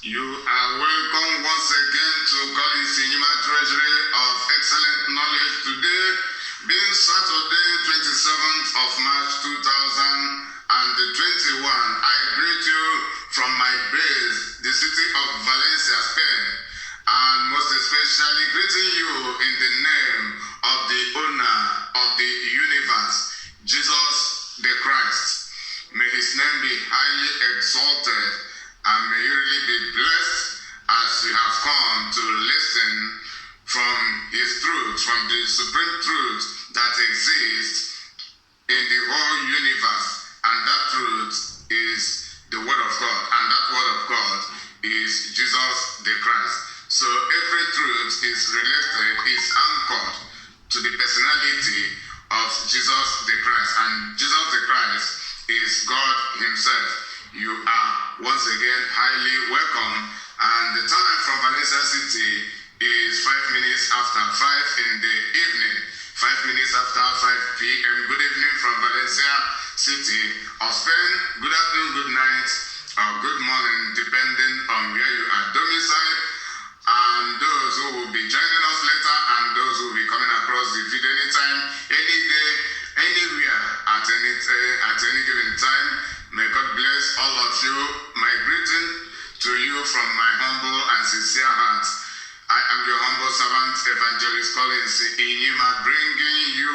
You are welcome once again to Collins Cinema Treasury of Excellent Knowledge today, being Saturday, 27th of March 2021. I greet you from my base, the city of Valencia, Spain, and most especially greeting you in the name of the owner of the universe, Jesus the Christ. May his name be highly exalted, and may you really be blessed as you have come to listen from his truth, from the supreme truth that exists in the whole universe. And that truth is the Word of God, and that Word of God is Jesus the Christ. So every truth is related, is anchored to the personality of Jesus the Christ, and Jesus the Christ is God himself. You are once again highly welcome, and the time from Valencia City is 5 minutes after 5 in the evening, 5 minutes after 5 p.m. Good evening from Valencia City of Spain. Good afternoon, good night, or good morning, depending on where you are domiciled, and those who will be joining us later, and those who will be coming across the video anytime, any day, anywhere, at any given time. May God bless all of you. My greeting to you from my humble and sincere heart. I am your humble servant, Evangelist Collins Inyima, bringing you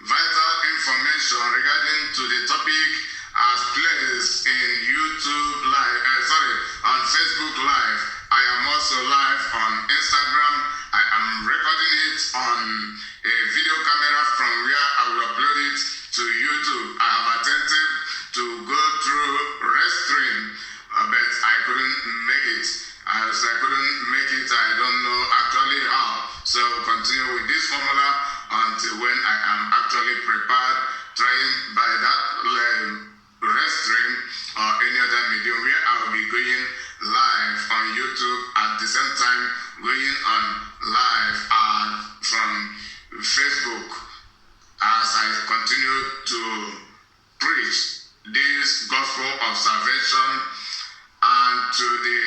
vital information regarding to the topic as placed in YouTube Live, on Facebook Live. I am also live on Instagram. I am recording it on a video camera from where I will upload it to YouTube. I have attempted to go through Restream, but I couldn't make it. As I couldn't make it, I don't know actually how. So I will continue with this formula until when I am actually prepared, trying by that Restream or any other medium where I will be going live on YouTube at the same time going on live from Facebook as I continue to preach this gospel of salvation and to the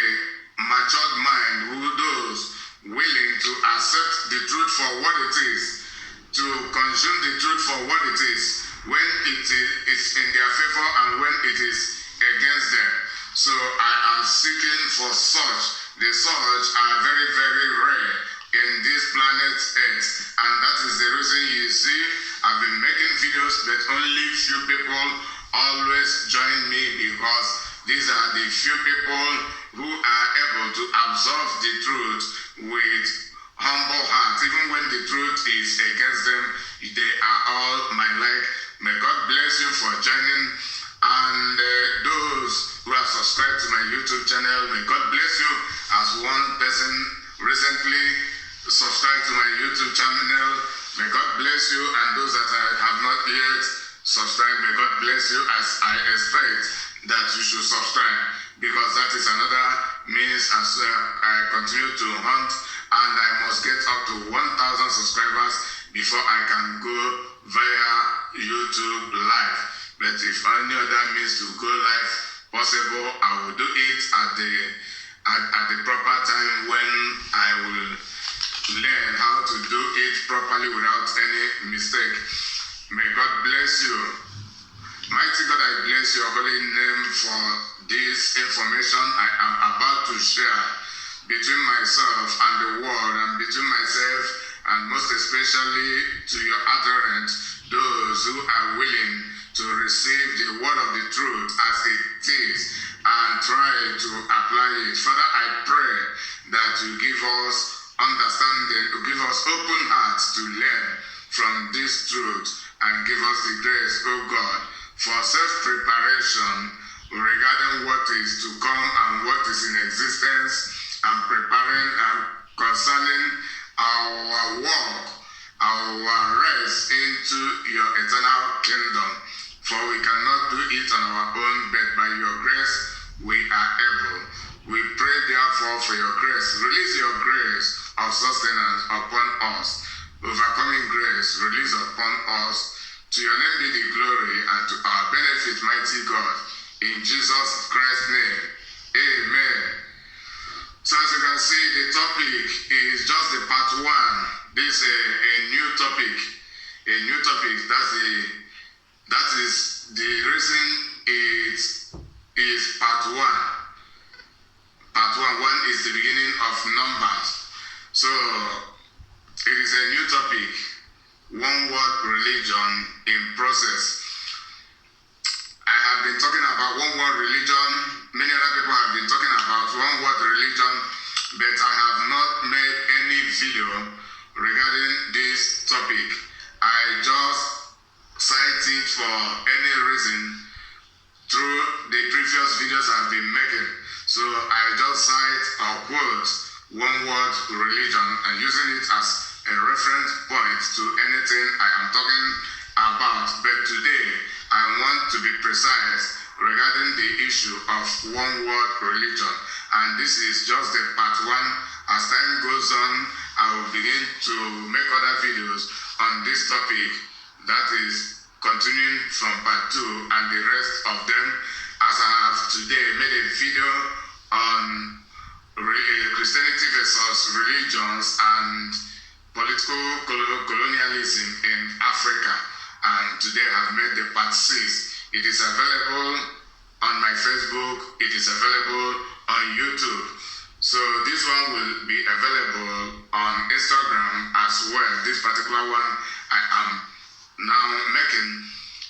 matured mind, who those willing to accept the truth for what it is, to consume the truth for what it is, when it is in their favor and when it is against them. So I am seeking for such. The such are very, very rare in this planet Earth, and that is the reason you see I've been making videos, but only few people always join me, because these are the few people who are able to absorb the truth with humble hearts. Even when the truth is against them, they are all my like. May God bless you for joining, and those who have subscribed to my YouTube channel, may God bless you, as one person recently subscribed to my YouTube channel. May God bless you, and those that have not yet subscribe, may God bless you, as I expect that you should subscribe, because that is another means as I continue to hunt, and I must get up to 1,000 subscribers before I can go via YouTube Live. But if any other means to go live possible, I will do it at the proper time when I will learn how to do it properly without any mistake. May God bless you. Mighty God, I bless your holy name for this information I am about to share between myself and the world, and between myself and most especially to your adherents, those who are willing to receive the word of the truth as it is and try to apply it. Father, I pray that you give us understanding, you give us open hearts to learn from this truth, and give us the grace, oh God, for self-preparation regarding what is to come and what is in existence, and preparing and concerning our walk, our rest into your eternal kingdom. For we cannot do it on our own, but by your grace we are able. We pray therefore for your grace. Release your grace of sustenance upon us. Overcoming grace, release upon us. To your name be the glory, and to our benefit, mighty God. In Jesus Christ's name, amen. So as you can see, the topic is just the part one. This is a new topic. A new topic. That is the reason it is part one. Part one. One is the beginning of numbers. So it is a new topic. One word religion in process. I have been talking about one word religion. Many other people have been talking about one word religion, but I have not made any video regarding this topic. I just cite it for any reason through the previous videos I've been making. So I just cite or quote one word religion and using it as a reference point to anything I am talking about. But today I want to be precise regarding the issue of one word religion, and this is just the part one. As time goes on, I will begin to make other videos on this topic, that is continuing from part two, and the rest of them, as I have today made a video on Christianity versus religions and political colonialism in Africa, and today I have made the part 6. It is available on my Facebook, it is available on YouTube. So this one will be available on Instagram as well. This particular one I am now making.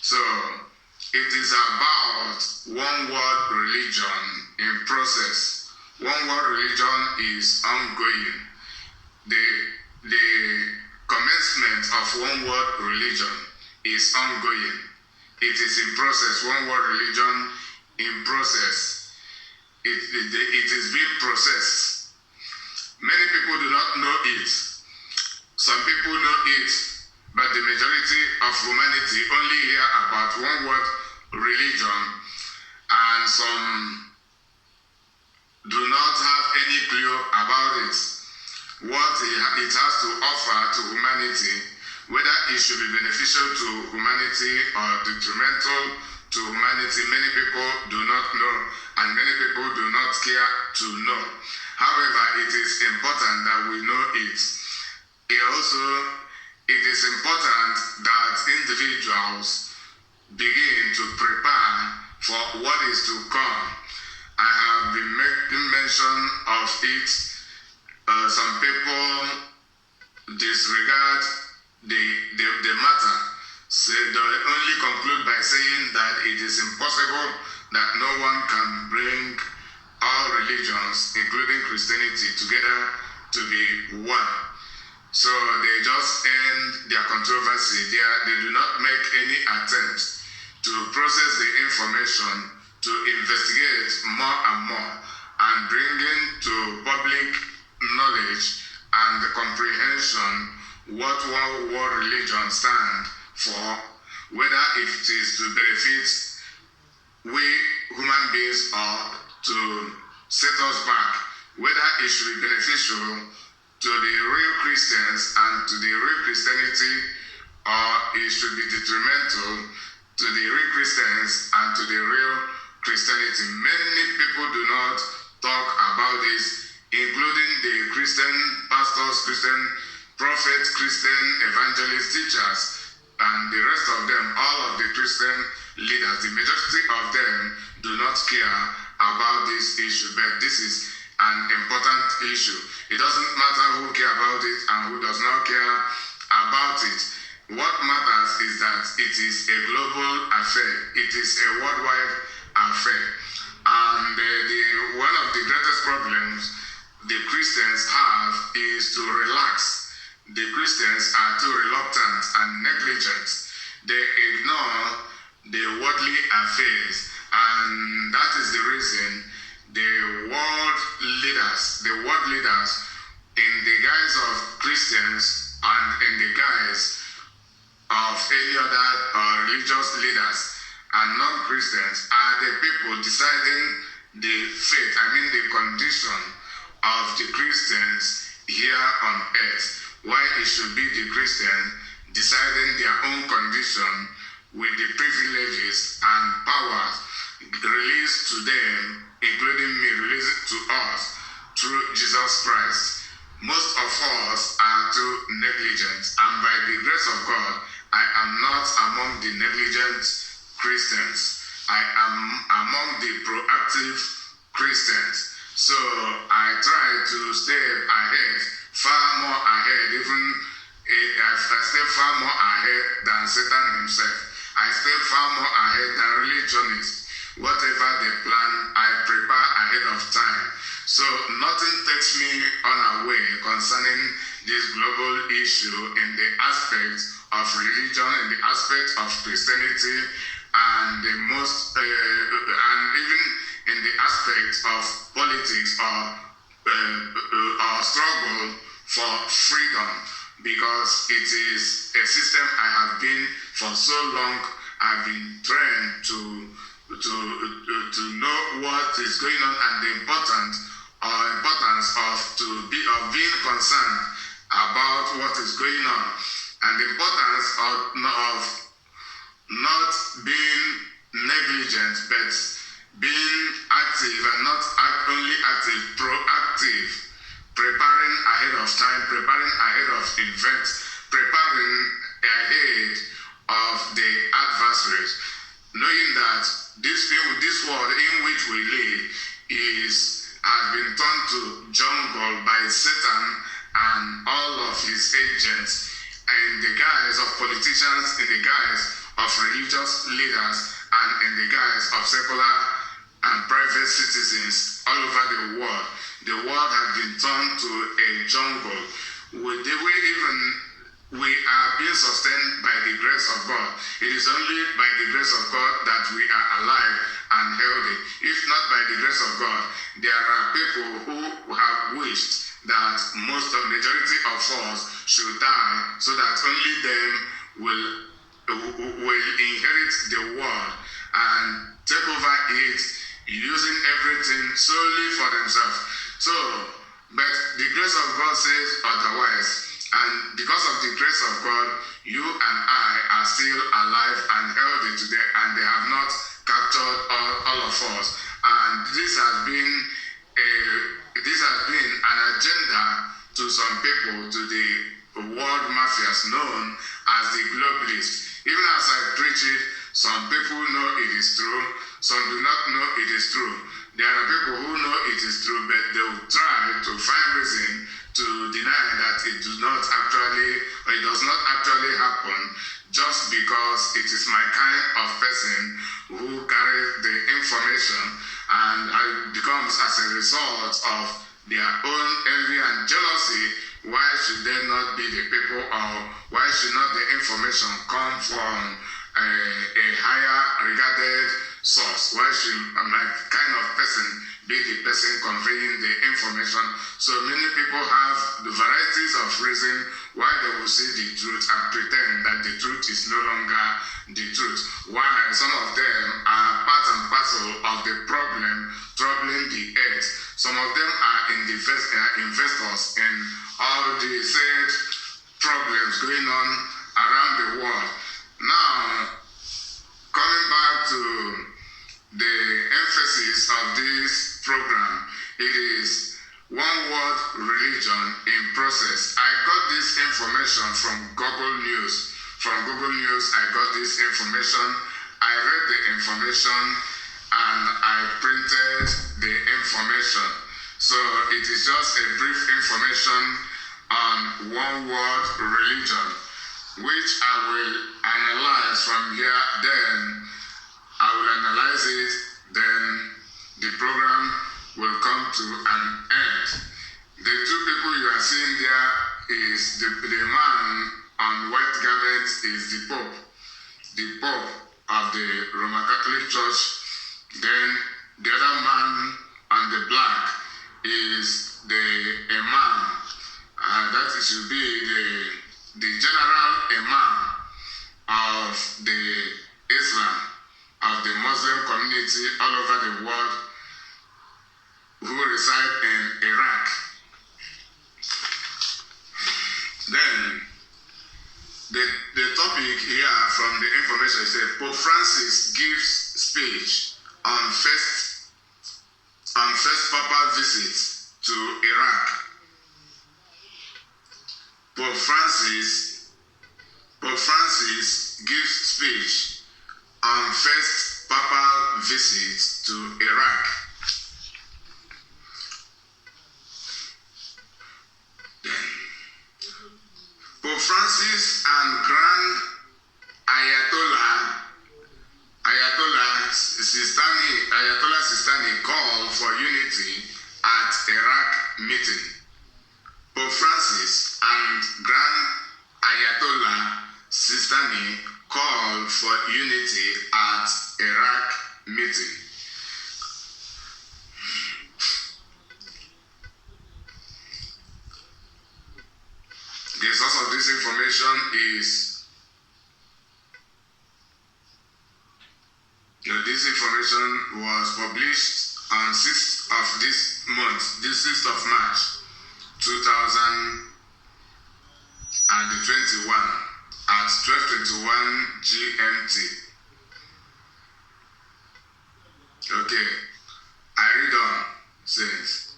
So it is about one word religion in process. One word religion is ongoing. The commencement of one word religion is ongoing. It is in process. One word religion in process. It is being processed. Many people do not know it. Some people know it, but the majority of humanity only hear about one word religion, and some do not have any clue about it, what it has to offer to humanity, whether it should be beneficial to humanity or detrimental to humanity. Many people do not know, and many people do not care to know. However, it is important that we know it. It is important that individuals begin to prepare for what is to come. I have been making mention of it. Some people disregard the matter. So they only conclude by saying that it is impossible that no one can bring all religions, including Christianity, together to be one. So they just end their controversy there. They do not make any attempt to process the information, to investigate more and more, and bring into public knowledge and the comprehension what one world religion stands for, whether it is to benefit we human beings or to set us back, whether it should be beneficial to the real Christians and to the real Christianity, or it should be detrimental to the real Christians and to the real Christianity. Many people do not talk about this, including the Christian pastors, Christian prophets, Christian evangelists, teachers, and the rest of them, all of the Christian leaders. The majority of them do not care about this issue, but this is an important issue. It doesn't matter who cares about it and who does not care about it. What matters is that it is a global affair. It is a worldwide affair. And one of the greatest problems the Christians have is to relax. The Christians are too reluctant and negligent. They ignore the worldly affairs, and that is the reason the world leaders in the guise of Christians and in the guise of any other religious leaders and non-Christians are the people deciding the fate, the condition of the Christians here on earth. Why it should be the Christians deciding their own condition with the privileges and powers released to them, including me, released to us, through Jesus Christ. Most of us are too negligent, and by the grace of God, I am not among the negligent Christians. I am among the proactive Christians. So I try to stay ahead, far more ahead, even I stay far more ahead than Satan himself. I stay far more ahead than religionists. Whatever they plan, I prepare ahead of time. So nothing takes me unaware concerning this global issue in the aspect of religion, in the aspect of Christianity, and and even in the aspect of politics or struggle for freedom, because it is a system I have been for so long. I've been trained to know what is going on and the importance of being concerned about what is going on, and the importance of not being negligent, but being active, and not only active, proactive, preparing ahead of time, preparing ahead of events, preparing ahead of the adversaries, knowing that this world in which we live has been turned to jungle by Satan and all of his agents, in the guise of politicians, in the guise of religious leaders, and in the guise of secular and private citizens all over the world. The world has been turned to a jungle. We are being sustained by the grace of God. It is only by the grace of God that we are alive and healthy. If not by the grace of God, there are people who have wished that majority of us should die, so that only them will inherit the world and take over it, using everything solely for themselves. So, but the grace of God says otherwise. And because of the grace of God, you and I are still alive and healthy today, and they have not captured all of us. And this has been an agenda to some people, to the world mafias known as the globalists. Even as I preach it, some people know it is true, some do not know it is true. There are people who know it is true, but they will try to find reason to deny that it does not actually happen, just because it is my kind of person who carries the information, and it becomes as a result of their own envy and jealousy. Why should they not be the people, or why should not the information come from a higher regarded source? Why should my kind of person be the person conveying the information? So many people have the varieties of reason why they will say the truth and pretend that the truth is no longer the truth. While some of them are part and parcel of the problem troubling the earth. Some of them are investors in all the said problems going on around the world. Now, coming back to the emphasis of this program, it is one word religion in process. I got this information from Google News. From Google News, I got this information. I read the information and I printed the information. So it is just a brief information on one word religion, which I will analyze from here. Then I will analyze it, then the program will come to an end. The two people you are seeing there is the man on white garments is the Pope of the Roman Catholic Church. Then the other man on the black is the Imam. That should be the general Imam of the Islam, of the Muslim community all over the world, who reside in Iraq. Then, the topic here from the information is that Pope Francis gives speech on first papal visit to Iraq. Pope Francis gives speech on first papal visit to Iraq. Pope Francis and Grand Ayatollah Sistani call for unity at Iraq meeting. Pope Francis and Grand Ayatollah Sistani call for unity at Iraq meeting. The source of this information is this information was published on 6th of this month, the 6th of March 2021 at 12:21 GMT. Okay, I read on. Says,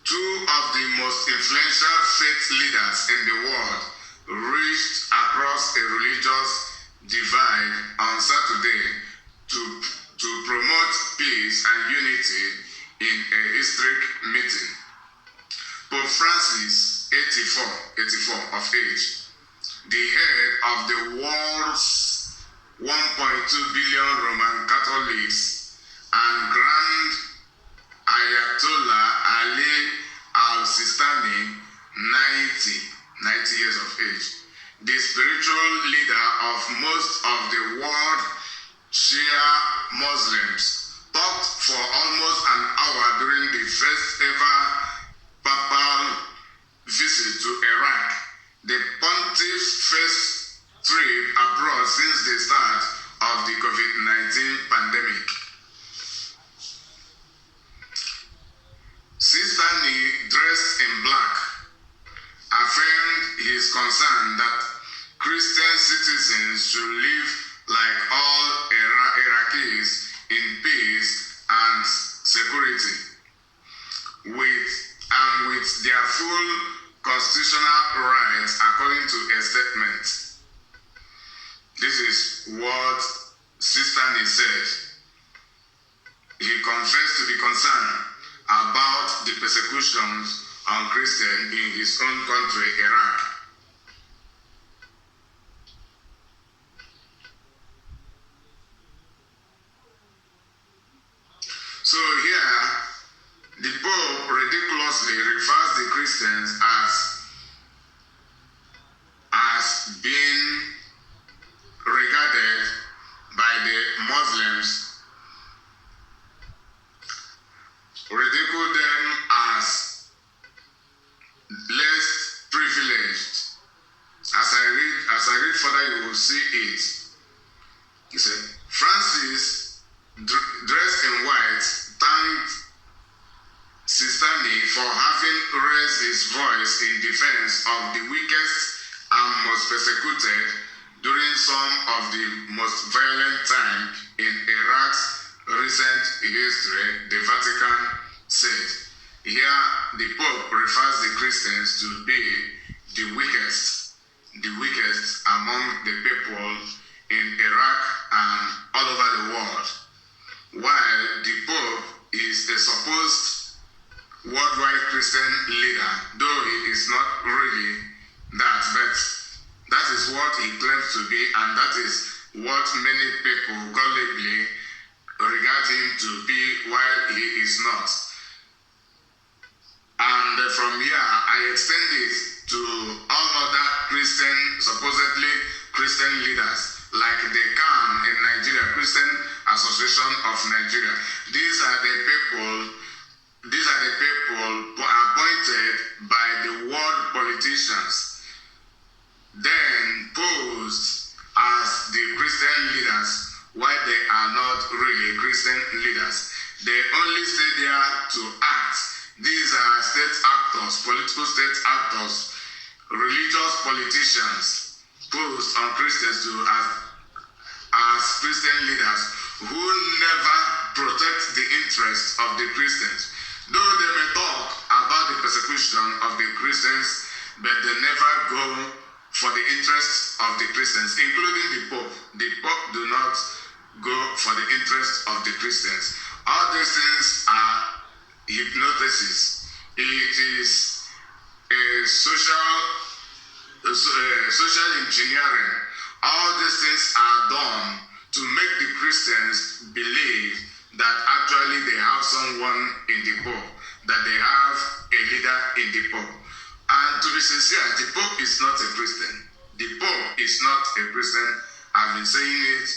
two of the most influential faith leaders in the world reached across a religious divide on Saturday to promote peace and unity in a historic meeting. Pope Francis, 84 of age, the head of the world's 1.2 billion Roman Catholics, and Grand Ayatollah Ali al-Sistani, 90 years of age, the spiritual leader of most of the world Shia Muslims, talked for almost an hour during the first ever papal visit to Iraq, the pontiff's first trip abroad since the start of the COVID-19 pandemic. Sistani, dressed in black, affirmed his concern that Christian citizens should live like all Iraqis in peace and security, with their full constitutional rights according to a statement. This is what Sistani said. He confessed to be concerned about the persecutions on Christians in his own country, Iraq. So here, the Pope ridiculously refers the Christians as being regarded by the Muslims, ridicule them as less privileged. As I read further, you will see it. He said, Francis, dressed in white, thanked Sistani for having raised his voice in defense of the weakest and most persecuted during some of the most violent time in Iraq's recent history, the Vatican said. Here, the Pope refers the Christians to be the weakest among the people in Iraq and all over the world, while the Pope is a supposed worldwide Christian leader, though he is not really that, but that is what he claims to be, and that is what many people gullibly regard him to be, while he is not. And from here, I extend it to all other supposedly Christian leaders, like the CAN in Nigeria, Christian Association of Nigeria. These are the people appointed by the world politicians, then posed as the Christian leaders, while they are not really Christian leaders. They only stay there to act. These are state actors, political state actors, religious politicians posed on Christians as Christian leaders who never protect the interests of the Christians. Though they may talk about the persecution of the Christians, but they never go for the interests of the Christians, including the Pope. The Pope do not go for the interests of the Christians. All these things are hypnosis. It is a social engineering. All these things are done to make the Christians believe that actually they have someone in the Pope, that they have a leader in the Pope. And to be sincere, the Pope is not a Christian. The Pope is not a Christian. I've been saying it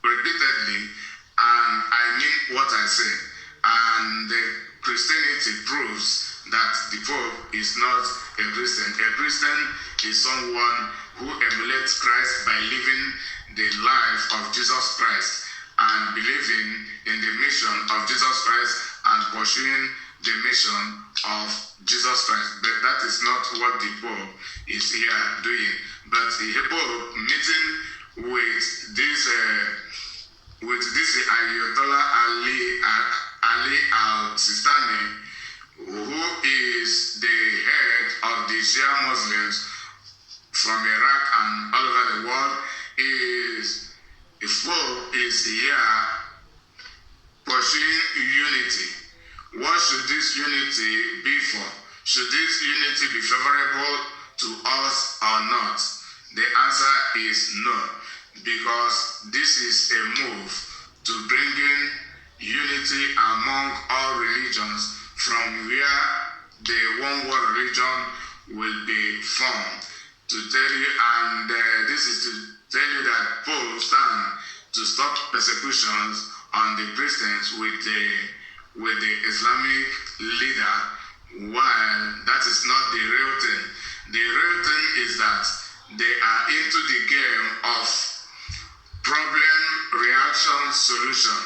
repeatedly, and I mean what I say. And the Christianity proves that the Pope is not a Christian. A Christian is someone who emulates Christ by living the life of Jesus Christ and believing in the mission of Jesus Christ and pursuing the mission of Jesus Christ. But that is not what the Pope is here doing. But the Pope meeting with this Ayatollah Ali al-Sistani, who is the head of the Shia Muslims from Iraq and all over the world, is the Pope is here pursuing unity. What should this unity be for? Should this unity be favorable to us or not? The answer is no, because this is a move to bring in unity among all religions, from where the one world religion will be formed. To tell you, and this is to tell you that Pope stand to stop persecutions on the Christians with the Islamic leader, while that is not the real thing. The real thing is that they are into the game of problem, reaction, solution.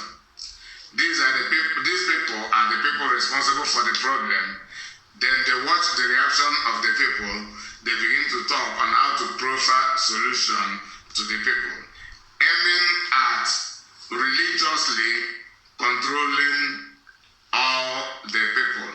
These people are the people responsible for the problem. Then they watch the reaction of the people. They begin to talk on how to proffer solution to the people, aiming at religiously controlling all the people.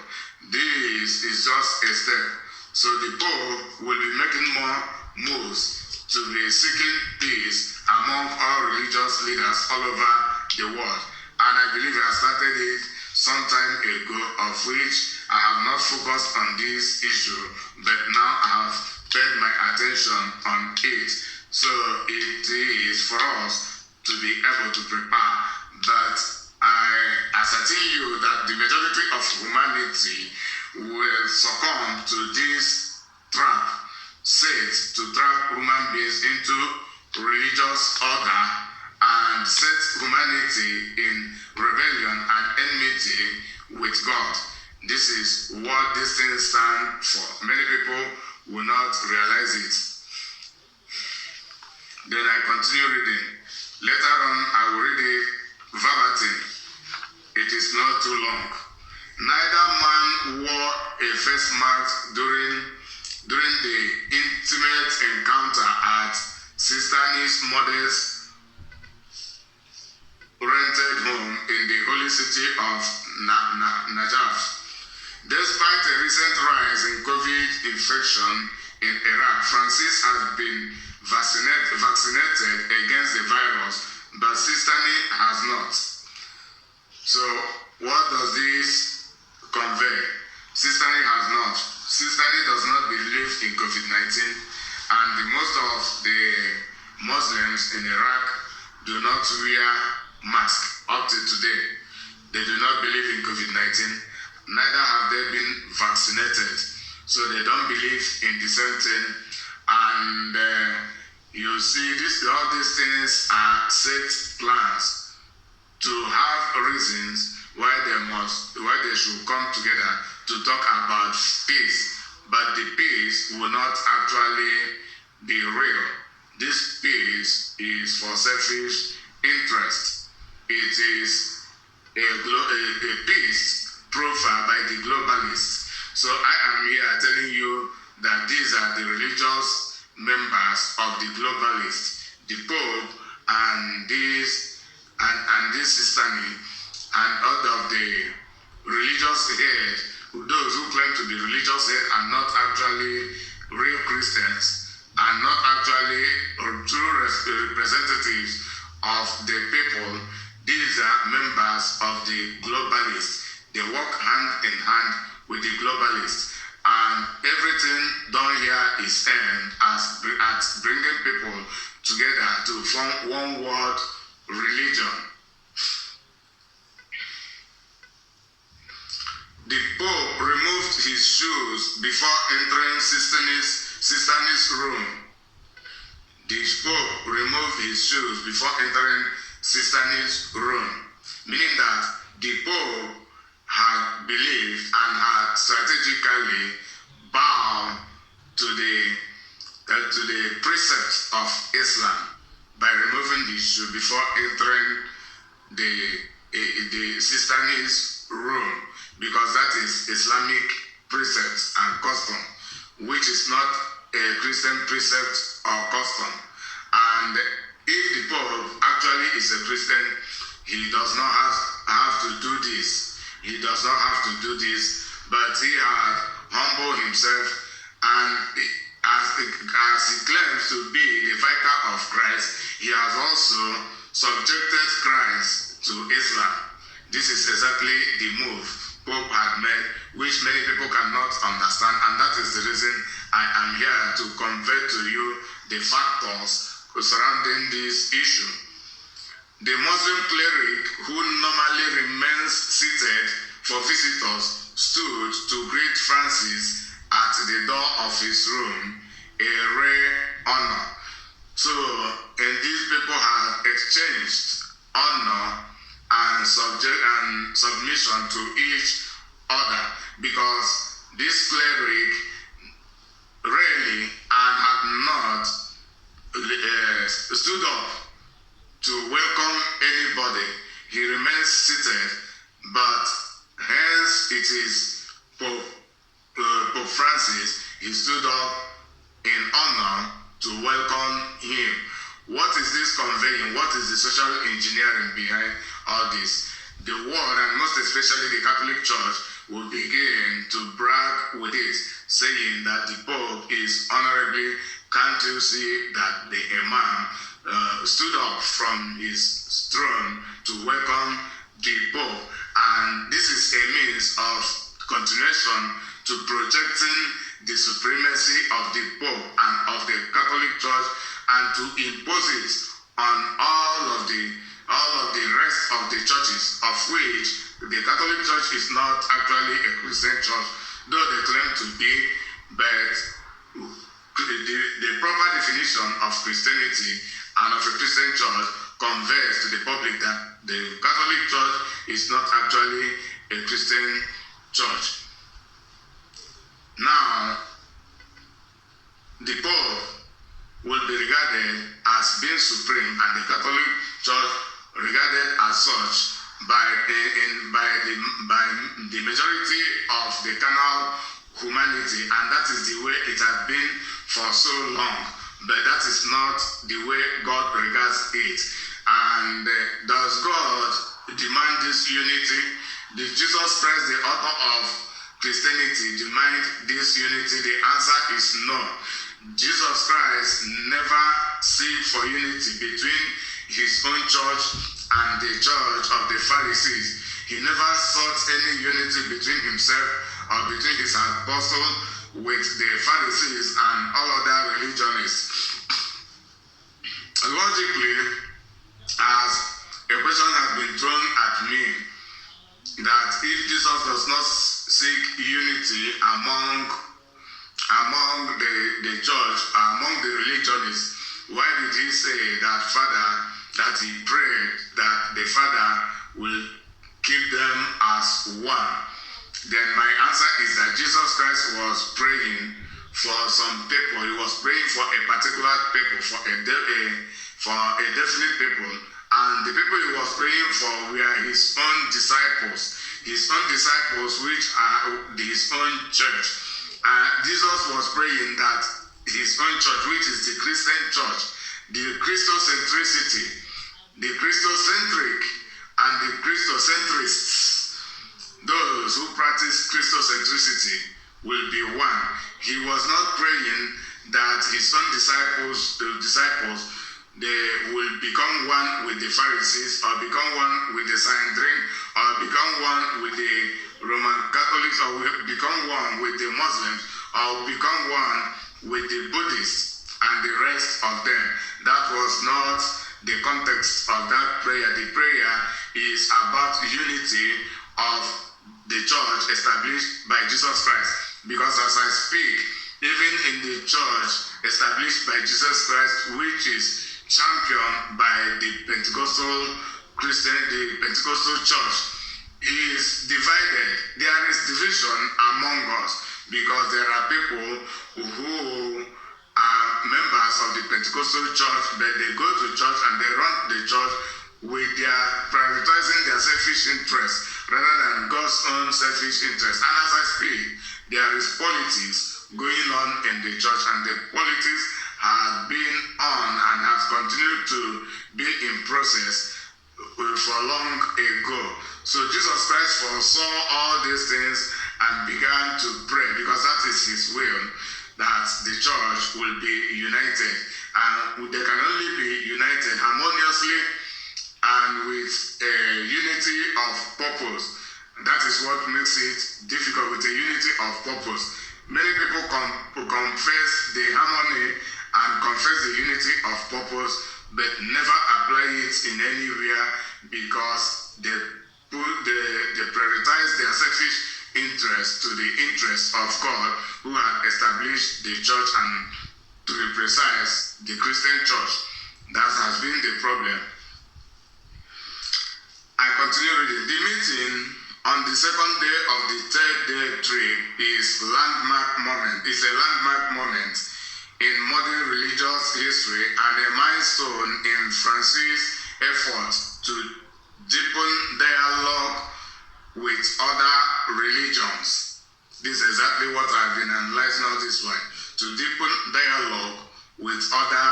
This is just a step. So the Pope will be making more moves to be seeking peace among all religious leaders all over the world. And I believe I started it some time ago, of which I have not focused on this issue, but now I have paid my attention on it. So it is for us to be able to prepare. But I ascertain you that the majority of humanity will succumb to this trap set to trap human beings into religious order and set humanity in rebellion and enmity with God. This is what these things stand for. Many people will not realize it. Then I continue reading. Later on, I will read it verbatim. It is not too long. Neither man wore a face mask during the intimate encounter at Sistani's mother's rented home in the holy city of Najaf. Despite a recent rise in COVID infection in Iraq, Francis has been vaccinated against the virus, but Sistani has not. So what does this convey? Sistani has not. Sistani does not believe in COVID-19, and most of the Muslims in Iraq do not wear masks up to today. They do not believe in COVID-19, neither have they been vaccinated, so they don't believe in the same thing. And you see, all these things are set plans to have reasons why they should come together to talk about peace, but the peace will not actually be real. This peace is for selfish interest. It is a peace profile by the globalists. So I am here telling you that these are the religious members of the globalists, the Pope and this Sistani and all of the religious head those who claim to be religious are not actually real Christians, are not actually true representatives of the people. These are members of the globalists. They work hand in hand with the globalists. And everything done here is aimed at bringing people together to form one world religion. The Pope removed his shoes before entering Sistani's room. The Pope removed his shoes before entering Sistani's room, meaning that the Pope had believed and had strategically bowed to the precepts of Islam by removing the shoe before entering the Sistani's room, because that is Islamic precepts and custom, which is not a Christian precept or custom. And if the Pope actually is a Christian, he does not have to do this. He does not have to do this, but he had humbled himself, and as he claims to be the vicar of Christ, he has also subjected Christ to Islam. This is exactly the move Pope had made, which many people cannot understand, and that is the reason I am here to convey to you the factors surrounding this issue. The Muslim cleric, who normally remains seated for visitors, stood to greet Francis at the door of his room, a rare honor. So, and these people have exchanged honor and submission to each other, because this cleric really and had not stood up to welcome anybody. He remains seated, but hence it is Pope Francis, he stood up in honor to welcome him. What is this conveying? What is the social engineering behind all this? The world, and most especially the Catholic Church, will begin to brag with it, saying that the Pope is honorably. Can't you see that the Imam stood up from his throne to welcome the Pope? And this is a means of continuation to projecting the supremacy of the Pope and of the Catholic Church, and to impose it on all of the rest of the churches, of which the Catholic Church is not actually a Christian church, though they claim to be, but the proper definition of Christianity and of a Christian church conveys to the public that the Catholic Church is not actually a Christian church. Now, the Pope will be regarded as being supreme, and the Catholic Church regarded as such by the majority of the carnal humanity, and that is the way it has been for so long. But that is not the way God regards it. And does God demand this unity? Did Jesus Christ, the author of Christianity, demand this unity? The answer is no. Jesus Christ never sought for unity between his own church and the church of the Pharisees. He never sought any unity between himself or between his apostles with the Pharisees and all other religionists. Logically, as a question has been thrown at me, that if Jesus does not seek unity among the church, among the religionists, why did he say that he prayed that the Father will keep them as one? Then my answer is that Jesus Christ was praying for some people. He was praying for a particular people, for a definite people. And the people he was praying for were his own disciples, which are his own church. Jesus was praying that his own church, which is the Christian church, the Christocentricity, the Christocentric, and the Christocentrists, those who practice Christocentricity will be one. He was not praying that his own disciples, they will become one with the Pharisees, or become one with the Sanhedrin, or become one with the Roman Catholics, or become one with the Muslims, or become one with the Buddhists and the rest of them. That was not the context of that prayer. The prayer is about unity of the church established by Jesus Christ. Because as I speak, even in the church established by Jesus Christ, which is championed by the Pentecostal church, is divided. There is division among us because there are people who are members of the Pentecostal church, but they go to church and they run the church with their prioritizing their selfish interest rather than God's own selfish interest. And as I speak, there is politics going on in the church, and the politics has been on and has continued to be in process for long ago. So Jesus Christ foresaw all these things and began to pray, because that is his will, that the church will be united. And they can only be united harmoniously and with a unity of purpose. That is what makes it difficult, with a unity of purpose. Many people confess the harmony and confess the unity of purpose, but never apply it in anywhere because they prioritize their selfish interest to the interest of God, who had established the church, and to be precise, the Christian church. That has been the problem. I continue reading. The meeting on the second day of the third day trip is a landmark moment in modern religious history and a milestone in Francis' effort to deepen dialogue with other religions. This is exactly what I've been analyzing all this while. To deepen dialogue with other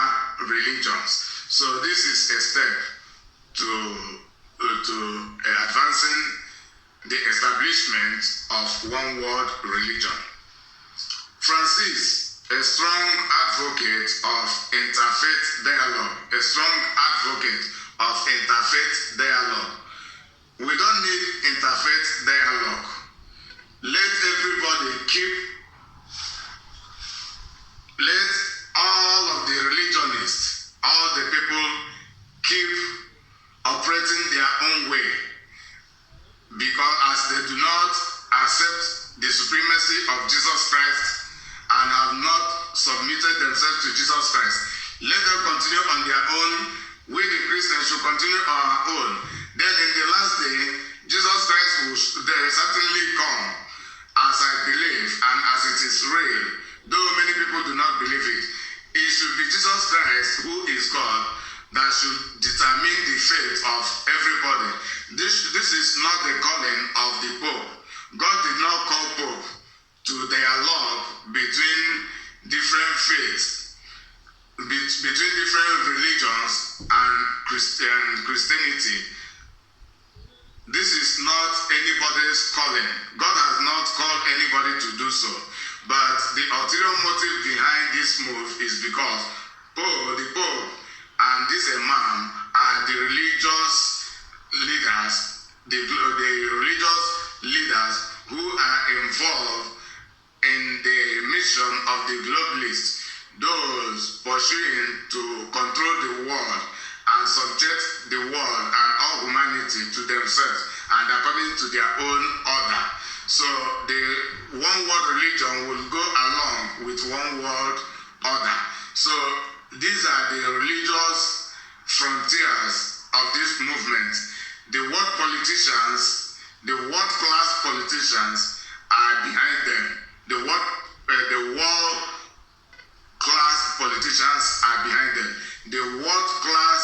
religions. So this is a step to advancing the establishment of one world religion. Francis, a strong advocate of interfaith dialogue, We don't need interfaith dialogue. Let all of the religionists, all the people keep operating their own way, because as they do not accept the supremacy of Jesus Christ and have not submitted themselves to Jesus Christ, let them continue on their own. We the Christians should continue on our own. Then in the last day, Jesus Christ will certainly come, as I believe and as it is real, though many people do not believe it. It should be Jesus Christ, who is God, that should determine the fate of everybody. This is not the calling of the Pope. God did not call Pope to dialogue between different faiths, between different religions and Christianity. This is not anybody's calling. God has not called anybody to do so. But the ulterior motive behind this move is because the Pope and this Imam are the religious leaders, the religious leaders who are involved in the mission of the globalists, those pursuing to control the world and subject the world and all humanity to themselves and according to their own order. So the one world religion will go along with one world order. So these are the religious frontiers of this movement. The world politicians, the world class politicians are behind them. The world class politicians are behind them. The world class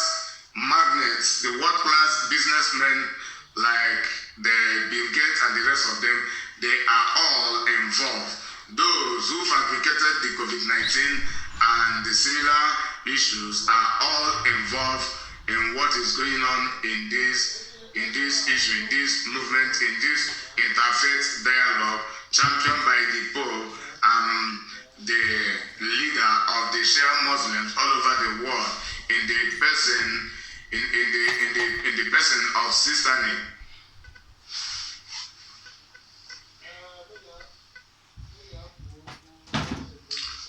magnates, the world class businessmen like the Bill Gates and the rest of them, they are all involved. Those who fabricated the COVID-19 and the similar issues are all involved in what is going on in this issue, in this movement, in this interfaith dialogue championed by the Pope and the leader of the Shia Muslims all over the world in the person of Sister Nick.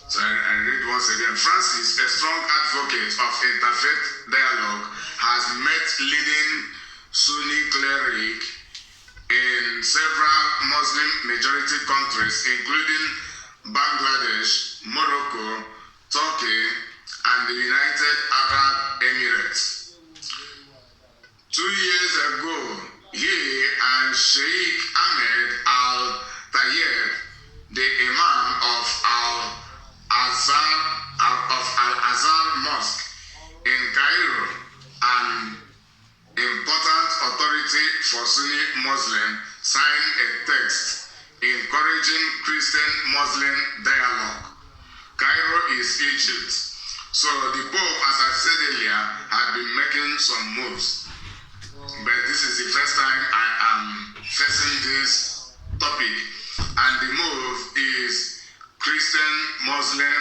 So I read once again. Francis, a strong advocate of interfaith dialogue, has met leading Sunni cleric in several Muslim majority countries, including Bangladesh, Morocco, Turkey, and the United Arab Emirates. 2 years ago, he and Sheikh Ahmed Al-Tayeb, the Imam of Al-Azhar Mosque in Cairo, an important authority for Sunni Muslims, signed a text encouraging Christian-Muslim dialogue. Cairo is Egypt. So the Pope, as I said earlier, had been making some moves. But this is the first time I am facing this topic. And the move is Christian-Muslim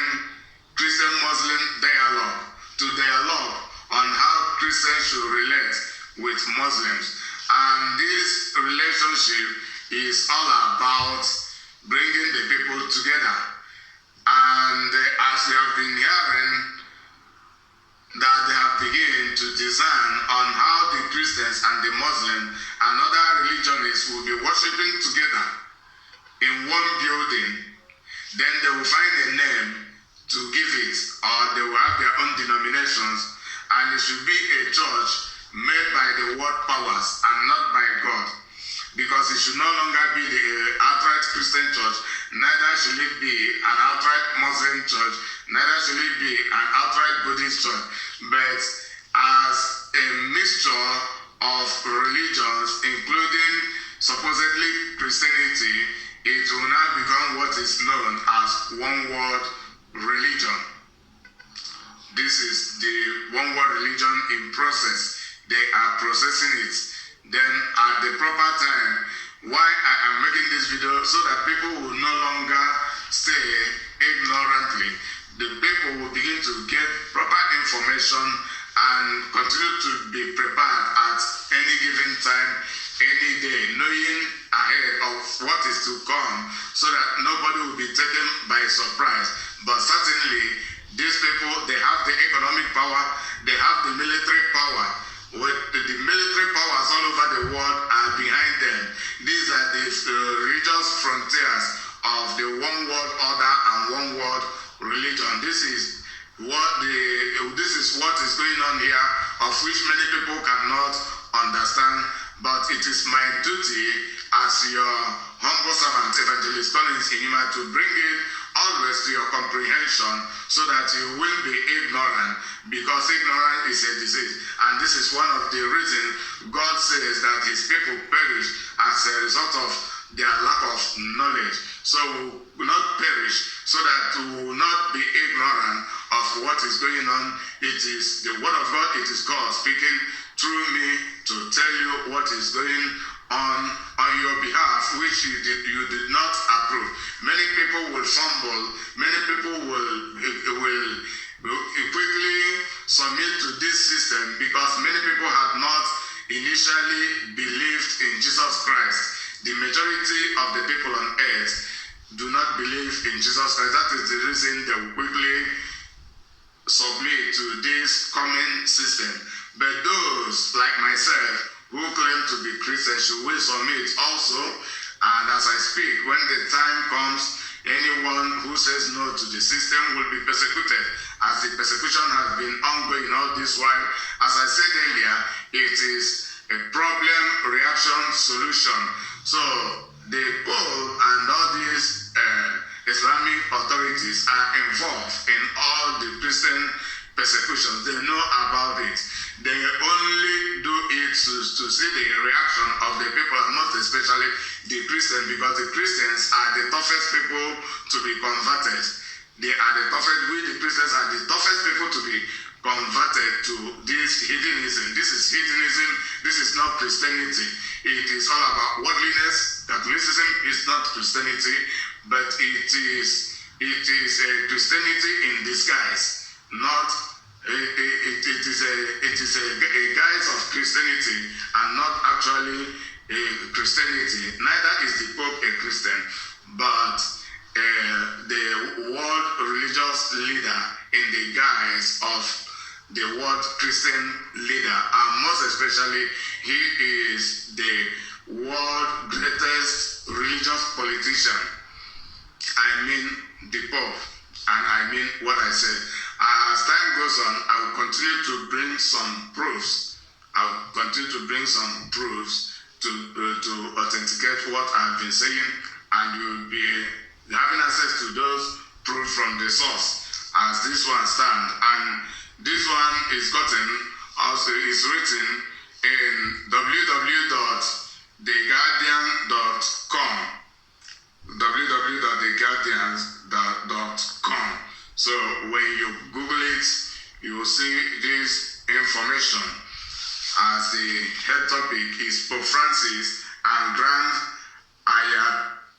dialogue, to dialogue on how Christians should relate with Muslims. And this relationship is all about bringing the people together. And as we have been hearing, that they have begun to design on how the Christians and the Muslims and other religionists will be worshiping together in one building. Then they will find a name to give it, or they will have their own denominations, and it should be a church made by the world powers and not by God, because it should no longer be the outright Christian church, neither should it be an outright Muslim church, neither should it be an outright Buddhist church, but as a mixture of religions, including supposedly Christianity, it will now become what is known as one world religion. This is the one world religion in process. They are processing it. Then at the proper time, why I am making this video, so that people will no longer stay ignorantly. The people will begin to get proper information and continue to be prepared at any given time, any day, knowing ahead of what is to come, so that nobody will be taken by surprise. But certainly, these people, they have the economic power, they have the military power. With the military powers all over the world are behind them. These are the religious frontiers of the one world order and one world religion. This is what is going on here, of which many people cannot understand. But it is my duty as your humble servant, Evangelist Collins Inyima, to bring it always to your comprehension, so that you will be ignorant, because ignorance is a disease. And this is one of the reasons God says that his people perish as a result of their lack of knowledge. So we will not perish, so that we will not be ignorant of what is going on. It is the word of God, it is God speaking through me to tell you what is going on your behalf, which you did not approve. Many people will fumble, many people will quickly submit to this system, because many people have not initially believed in Jesus Christ. The majority of the people on earth do not believe in Jesus Christ. That is the reason they will quickly submit to this common system. But those like myself who claim to be Christians should will submit also. And as I speak, when the time comes, anyone who says no to the system will be persecuted, as the persecution has been ongoing all this while. As I said earlier, it is a problem, reaction, solution. So the Pope and all these Islamic authorities are involved in all the Christian persecutions. They know about it. They only do it to see the reaction of the people, and most especially the Christians, because the Christians are the toughest people to be converted. They are the toughest, we the Christians are the toughest people to be converted to this hedonism. This is hedonism, this is not Christianity. It is all about worldliness, Catholicism is not Christianity, but it is a Christianity in disguise, not it is a guise of Christianity and not actually a Christianity. Neither is the Pope a Christian, but the world religious leader in the guise of the world Christian leader, and most especially he is the world greatest religious politician. I mean the Pope, and I mean what I said. As time goes on, I will continue to bring some proofs. To authenticate what I've been saying, and you'll be having access to those proofs from the source as this one stands. And this one is written in www.theguardian.com. www.theguardian.com. So when you Google it, you will see this information, as the head topic is Pope Francis and Grand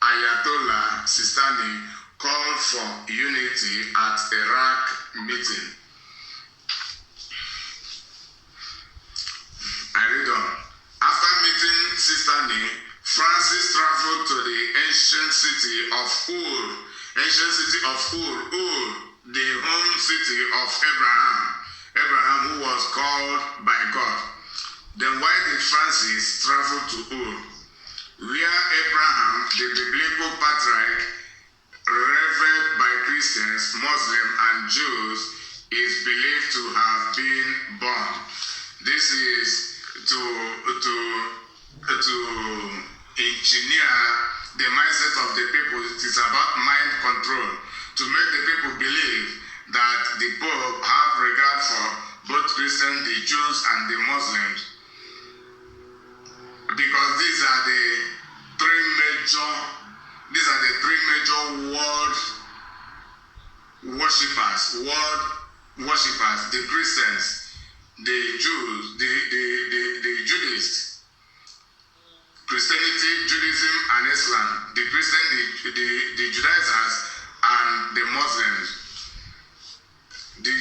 Ayatollah Sistani call for unity at Iraq meeting. I read on. After meeting Sistani, Francis traveled to the ancient city of Ur, the home city of Abraham, who was called by God. Then why did Francis travel to Ur, where Abraham, the biblical patriarch, revered by Christians, Muslims, and Jews, is believed to have been born? This is to engineer the mindset of the people. It is about mind control, to make the people believe that the Pope have regard for both Christians, the Jews, and the Muslims. Because these are the three major world worshippers, the Christians, the Jews, the Judaïsts, Christianity, Judaism, and Islam. The Christian, the Judaizers, and the Muslims. The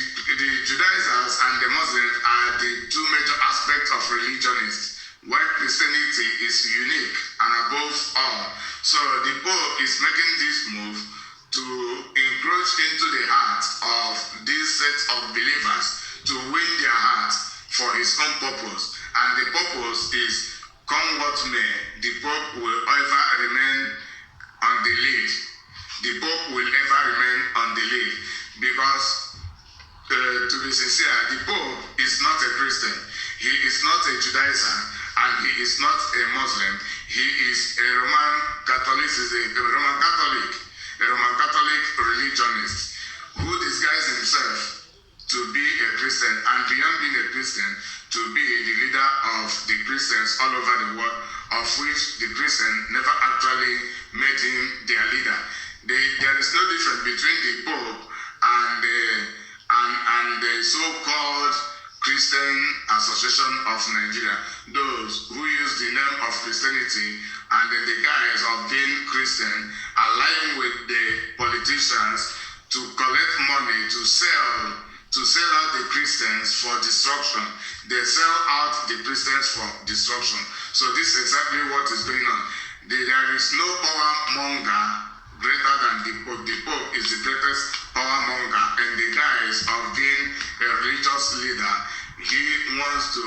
Judaizers and the Muslims are the two major aspects of religionists, while Christianity is unique and above all. So the Pope is making this move to encroach into the heart of this set of believers, to win their hearts for his own purpose. And the purpose is, come what may, the Pope will ever remain on the lead. The Pope will ever remain on the lead, because to be sincere, the Pope is not a Christian. He is not a Judaizer, and he is not a Muslim. He is a Roman Catholic, religionist who disguised himself to be a Christian, and beyond being a Christian, to be the leader of the Christians all over the world, of which the Christian never actually made him their leader. There is no difference between the Pope and the so-called Christian Association of Nigeria, those who use the name of Christianity and in the guise of being Christian, allying with the politicians to collect money to sell out the Christians for destruction. They sell out the Christians for destruction. So this is exactly what is going on. There is no power monger greater than the Pope. The Pope is the greatest power monger in the guise of being a religious leader. He wants to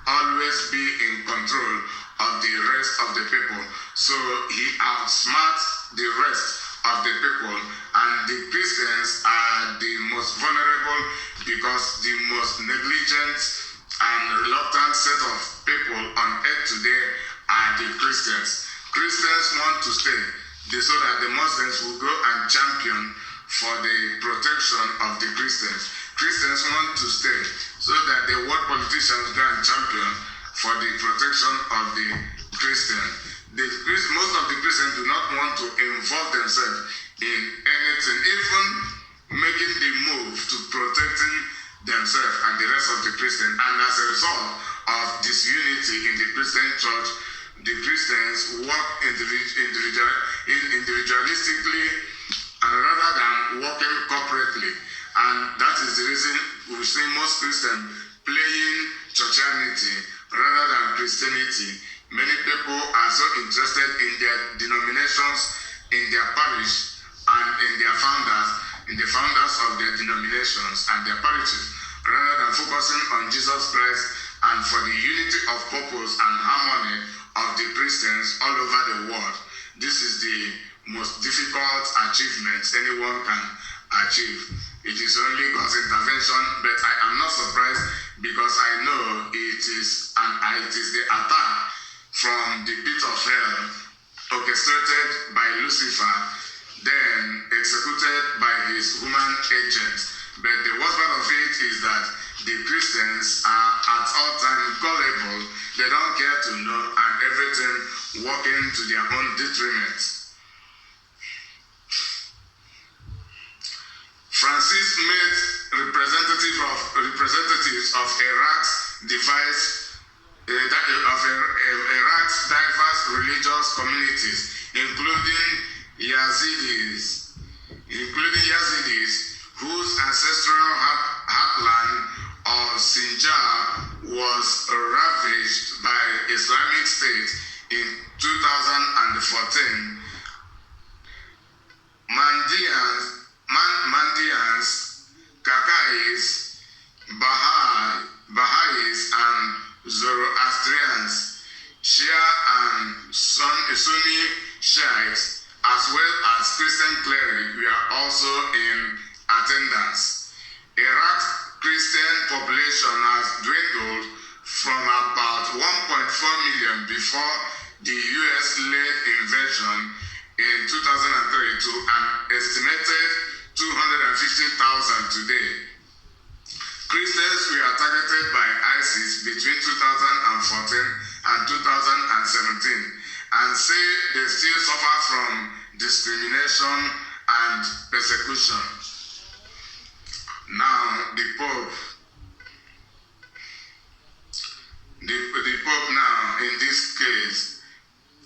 always be in control of the rest of the people. So he outsmarts the rest of the people, and the Christians are the most vulnerable, because the most negligent and reluctant set of people on earth today are the Christians. Christians want to stay so that the Muslims will go and champion for the protection of the Christians. Christians want to stay so that the world politicians go and champion for the protection of the Christian. Most of the Christians do not want to involve themselves in anything, even making the move to protecting themselves and the rest of the Christians. And as a result of disunity in the Christian church, the Christians walk individualistically and rather than working corporately. And that is the reason we see most Christians playing churchianity rather than Christianity. Many people are so interested in their denominations, in their parish, and in the founders of their denominations and their parishes, rather than focusing on Jesus Christ and for the unity of purpose and harmony of the Christians all over the world. This is the most difficult achievement anyone can achieve. It is only God's intervention, but I am not surprised because I know it is the attack from the pit of hell orchestrated by Lucifer, then executed by his human agents. But the worst part of it is that the Christians are at all times gullible. They don't care to know, and everything working to their own detriment. Francis made representatives of Iraq's diverse religious communities, including Yazidis, whose ancestral heartland of Sinjar was ravaged by Islamic State in 2014. Mandians, Kakais, Baha'is, and Zoroastrians, Shia and Sunni Shiites, as well as Christian clerics, were also in attendance. Iraq's Christian population has dwindled from about 1.4 million before the US-led invasion in 2003 to an estimated 250,000 today. Christians were targeted by ISIS between 2014 and 2017 and say they still suffer from discrimination and persecution. Now, the Pope now, in this case,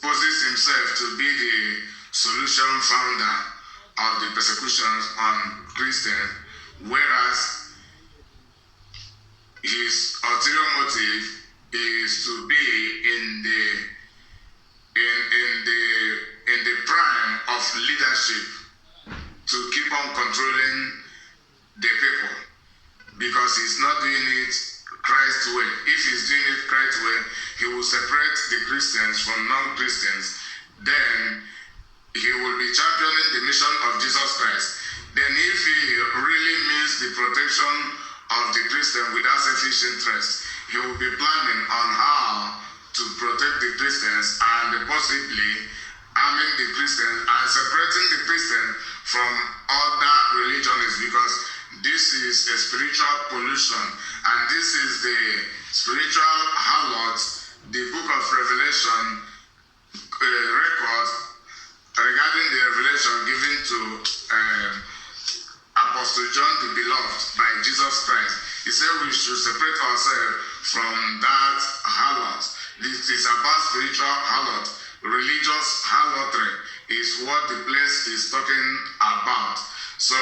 poses himself to be the solution founder of the persecutions on Christians, whereas his ulterior motive is to be in the prime of leadership, to keep on controlling the people, because he's not doing it Christ's way. If he's doing it Christ's way, he will separate the Christians from non-Christians. Then he will be championing the mission of Jesus Christ. Then if he really means the protection of the Christian without selfish interest, he will be planning on how to protect the Christians and possibly arming the Christians and separating the Christians from other religions, because this is a spiritual pollution, and this is the spiritual harlot the book of Revelation records regarding the revelation given to Apostle John the Beloved by Jesus Christ. He said we should separate ourselves from that harlot. This is about spiritual harlot. Religious harlotry is what the place is talking about. So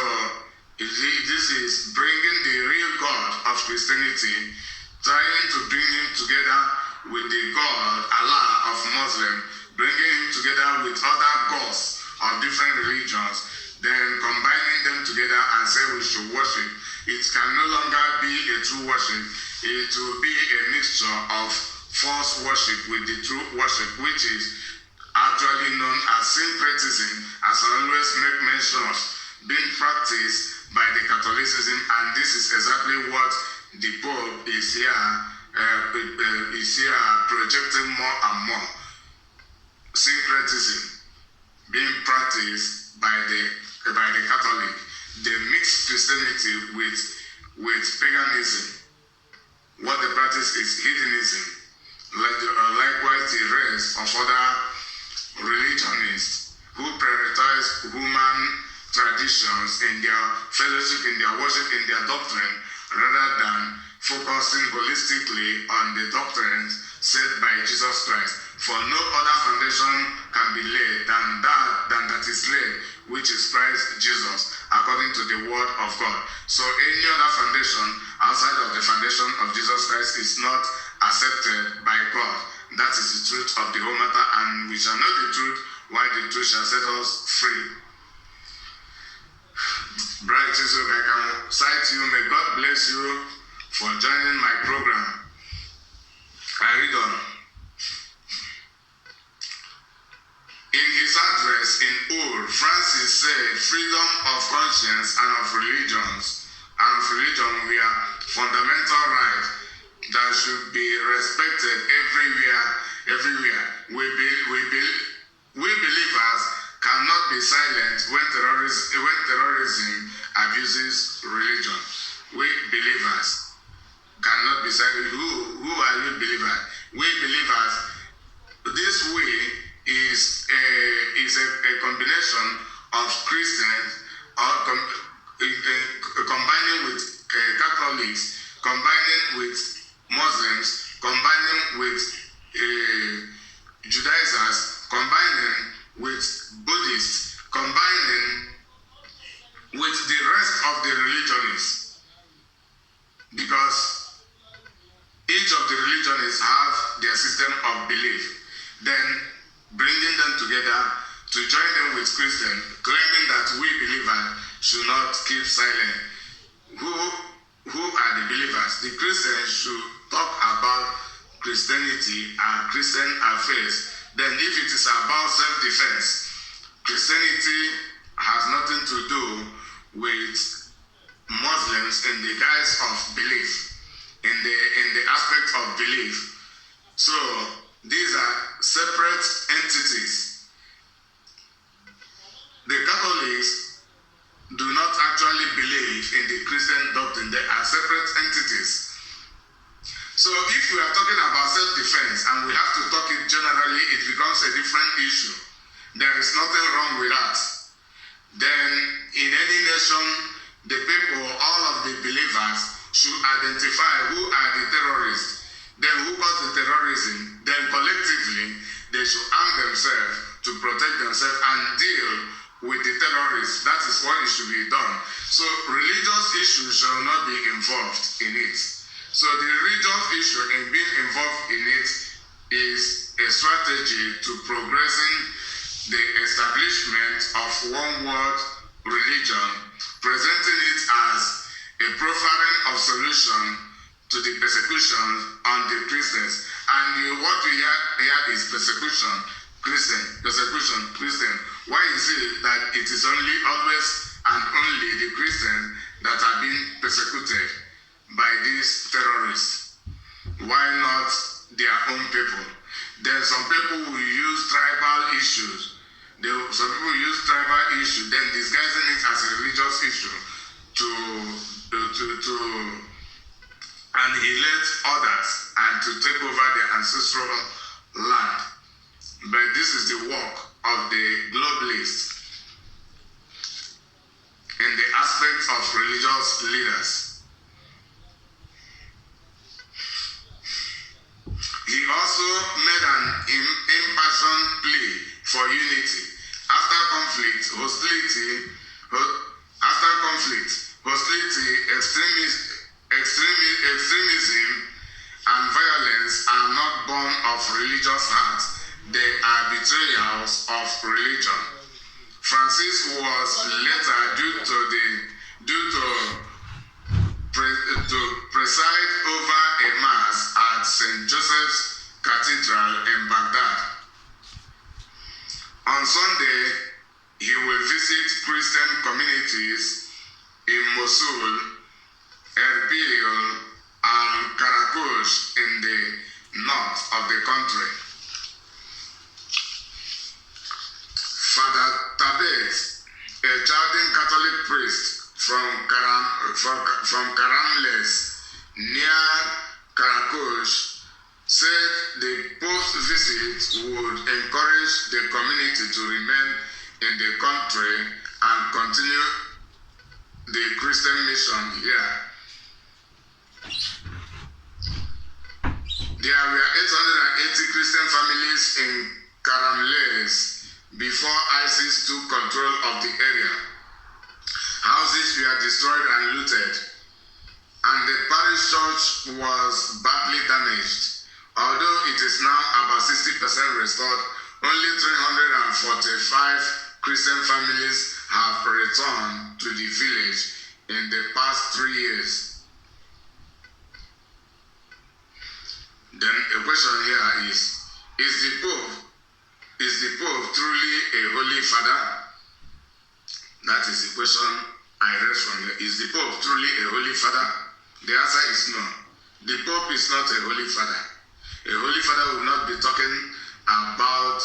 this is bringing the real God of Christianity, trying to bring him together with the God, Allah of Muslims, bringing him together with other gods of different religions, then combining them together and say we should worship. It can no longer be a true worship. It will be a mixture of false worship with the true worship, which is actually known as syncretism, as I always make mention of, being practiced by the Catholicism, and this is exactly what the Pope is here projecting more and more. Syncretism being practiced by the Catholic. They mix Christianity with paganism. What they practice is heathenism. Likewise, the rest of other religionists who prioritize human traditions in their fellowship, in their worship, in their doctrine, rather than focusing holistically on the doctrines said by Jesus Christ. For no other foundation can be laid than that is laid, which is Christ Jesus, according to the word of God. So any other foundation outside of the foundation of Jesus Christ is not accepted by God. That is the truth of the whole matter, and we shall know the truth, while the truth shall set us free. Bright Jesus, I can cite you. May God bless you for joining my program. I read on. In his address in Ur, Francis said, freedom of conscience and of religion were fundamental rights that should be respected everywhere. We believers cannot be silent when terrorism abuses religion. We believers cannot be silent. Who are you believers? We believers, this way is a combination of Christians combining with Catholics, combining with Muslims, combining with Judaizers, combining with Buddhists, combining with the rest of the religionists, because each of the religionists have their system of belief. Then bringing them together to join them with Christians, claiming that we believers should not keep silent. Who are the believers? The Christians should talk about Christianity and Christian affairs. Then if it is about self-defense, Christianity has nothing to do with Muslims in the guise of belief, in the aspect of belief. So these are separate entities. The Catholics do not actually believe in the Christian doctrine. They are separate entities. So if we are talking about self-defense and we have to talk it generally, it becomes a different issue. There is nothing wrong with that. Then in any nation, the people, all of the believers should identify who are the terrorists, then who caused the terrorism, then collectively they should arm themselves to protect themselves and deal with the terrorists. That is what it should be done. So religious issues shall not be involved in it. So the religious issue in being involved in it is a strategy to progressing the establishment of one world religion, presenting it as a profiling of solution to the persecution on the Christians. And what we hear is persecution, Christian. Why is it that it is always and only the Christians that are being persecuted by these terrorists? Why not their own people? There are some people who use tribal issues. Some people use tribal issues, then disguising it as a religious issue to annihilate others and to take over their ancestral land. But this is the work of the globalists in the aspect of religious leaders. He also made an impassioned plea for unity. After conflict, hostility, extremism, and violence are not born of religious hearts. They are betrayals of religion. Francis was later due to preside over a mass at St. Joseph's Cathedral in Baghdad. On Sunday, he will visit Christian communities in Mosul, Erbil, and Karakush in the north of the country. Father Tabet, a Chaldean Catholic priest from Karamles, near Karakush, said the Pope's visit would encourage the community to remain in the country and continue the Christian mission here. The There were 880 Christian families in Karamles before ISIS took control of the area. Houses were destroyed and looted, and the parish church was badly damaged. Although it is now about 60% restored, only 345 Christian families have returned to the village in the past 3 years. Then a question here is the Pope truly a Holy Father? That is the question I read from here. Is the Pope truly a Holy Father? The answer is no. The Pope is not a Holy Father. A Holy Father will not be talking about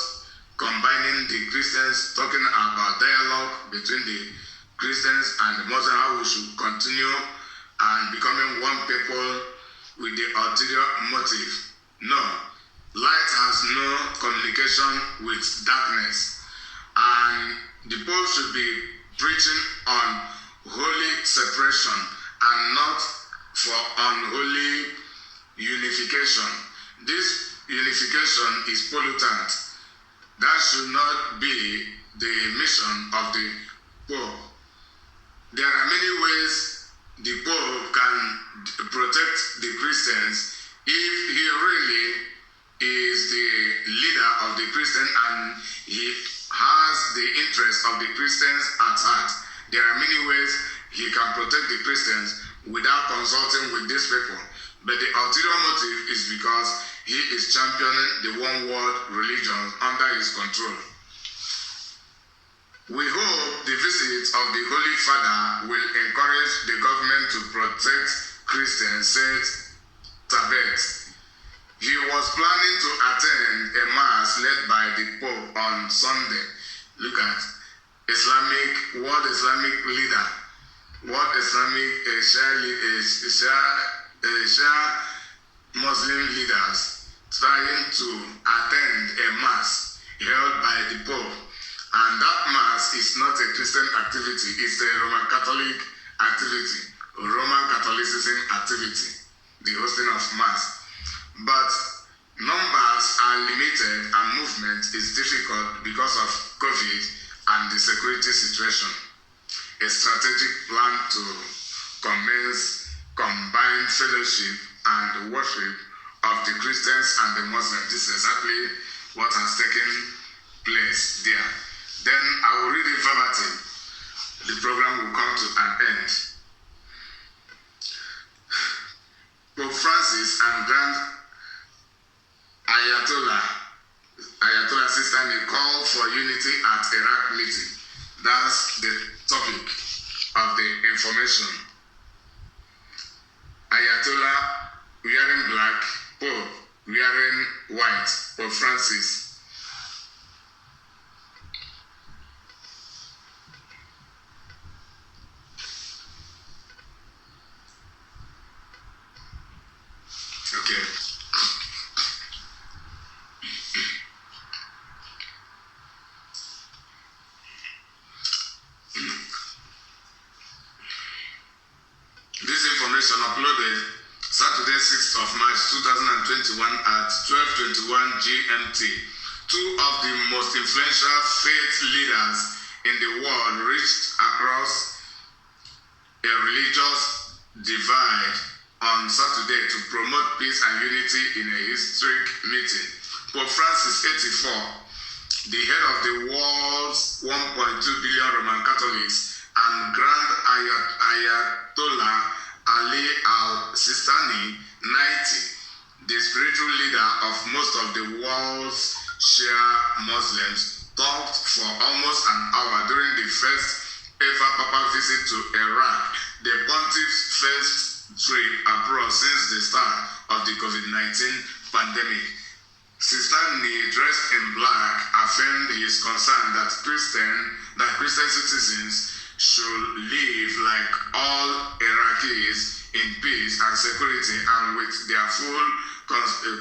combining the Christians, talking about dialogue between the Christians and the Muslims, how we should continue and becoming one people with the ulterior motive. No. Light has no communication with darkness. And the Pope should be preaching on holy separation and not for unholy unification. This unification is pollutant. That should not be the mission of the Pope. There are many ways the Pope can protect the Christians if he really is the leader of the Christian and he has the interest of the Christians at heart. There are many ways he can protect the Christians without consulting with these people. But the ulterior motive is because he is championing the one world religion under his control. We hope the visit of the Holy Father will encourage the government to protect Christians, said Tabet. He was planning to attend a mass led by the Pope on Sunday. Look at world Islamic leader, world Islamic Shia Muslim leaders trying to attend a mass held by the Pope. And that mass is not a Christian activity, it's a Roman Catholic activity, Roman Catholicism activity, the hosting of mass. But numbers are limited and movement is difficult because of COVID and the security situation. A strategic plan to commence combined fellowship and worship of the Christians and the Muslims. This is exactly what has taken place there. Then I will read it verbatim. The program will come to an end. Pope Francis and Grand Ayatollah Sistani call for unity at Iraq meeting. That's the topic of the information. Ayatollah wearing black, Pope wearing white, Pope Francis. Okay. This information uploaded Saturday, 6th of March 2021 at 12:21 GMT. Two of the most influential faith leaders in the world reached across a religious divide on Saturday to promote peace and unity in a historic meeting. Pope Francis, 84, the head of the world's 1.2 billion Roman Catholics, and Grand Ayatollah Ali al-Sistani, 90, the spiritual leader of most of the world's Shia Muslims, talked for almost an hour during the first ever papal visit to Iraq, the pontiff's first trip abroad since the start of the COVID-19 pandemic. Sistani, dressed in black, affirmed his concern that Christian citizens should live like all Iraqis in peace and security and with their full